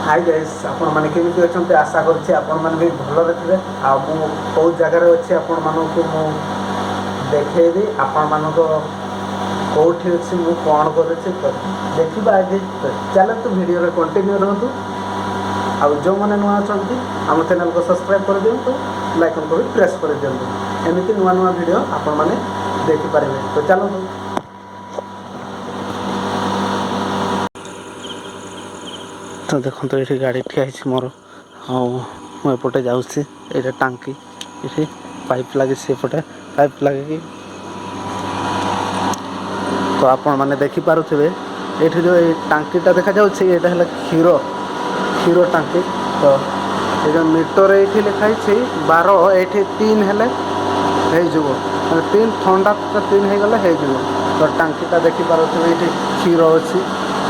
hi guys आपण माने केमिति अछंते आशा करछि आपण माने भी भलो रहिबे आ मु को जगह रे अछि आपण मानो को मु देखेबी आपण मानो को कोठी अछि मु कोन करे छी तो देखिबा आगे चलो तो वीडियो रे कंटिन्यू रहतु आ जो माने नुआ अछंती हम चैनल को सब्सक्राइब कर दियंतु लाइक को भी प्रेस कर दियंतु एमिति नुआ नुआ वीडियो आपण माने देखि पारिबे तो चलो तो देखो तो ये गाड़ी ठिया मोर मुझे जाऊँगी ये टांकी ये पाइप लगे सेपटे पाइप लगे तो आपण मैंने देखिपे ये जो टांकीटा देखा जाऊँगी ये क्षीर क्षीर टांकी तो ये जो मीटर ये लिखाई 12 ये 3 हेले हो 3 ठंडा 3 हो गले तो टांकीटा देखिपे ये क्षीर अच्छी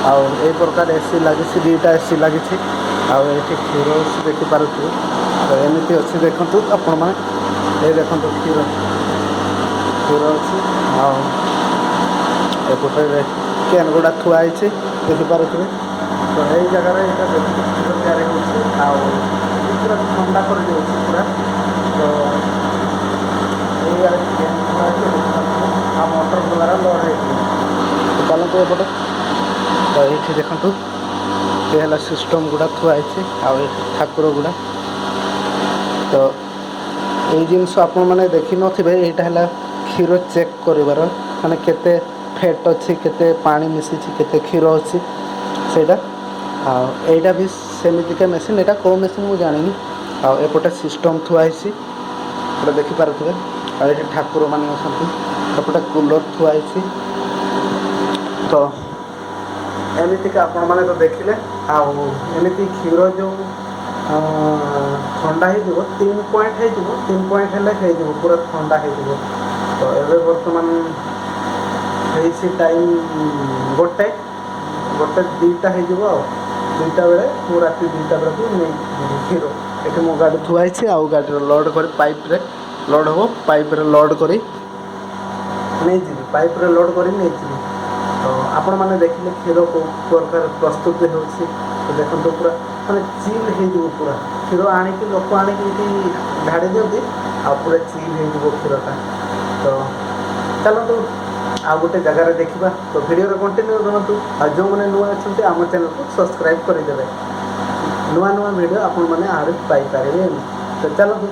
आउ ए प्रकार एसी लगी दुईटा एसी लगी आउ ये क्षीर देखिपे तो एमती अच्छी देखु आपण मैंने ये देखो क्षीर क्षीर अच्छी आउटे कैन गुड़ा थुआई देखिपे तो यही जगह क्षीर तैयारी पूरा ठंडा कर पूरा तो मोटर द्वारा लोड हो चलते एपटे तो ये देखु ये है सिस्टम गुड़ा थुआई आउ ठाकुर गुड़ा तो ये जिनस आपण मैंने देखी नथिबे एटा है क्षीर चेक करिवार माने केते फैट अच्छी केते पानी मिसी केते क्षीर अच्छी सेटा आईटा भी सेमितिका मेसीन एटा को मेसीन मु जानिनी आ एपटे सिस्टम थुआई एपटे देखिपे आ ये ठाकुर मान एपटे कूलर थुआई तो एमतीका आपण मैंने तो देखिले आमती क्षीर जो ठंडा हो 3 पॉइंट हो 3 पॉइंट हो पूरा ठंडा हो तो ये बर्तमान टाइम गोटे गोटे 2टा हो 2टा बेले मु राति 2टा बेलू नहीं क्षीर ये मो गाड़ी थुआई आउ गाड़ी लोड कर पाइप रे लोड हम पाइप रे लोड कर नहीं पाइप रे लोड कर नहीं तो आपण मैंने देखिले क्षीर को प्रकार प्रस्तुत होती तो देखो पूरा माने चिल हो पूरा क्षीर आणिक लोक आणिक ढाड़ी दिखती आ पूरा चिल हो क्षीरटा तो चलतु आ गोटे जगार देखा तो वीडियो कंटिन्यू रहतु आ जो मैंने नुआ अच्छा आम चैनल को सब्सक्राइब करदे नुआ नुआ वीडियो आपण मैंने आहरी पाइपर तो चलतु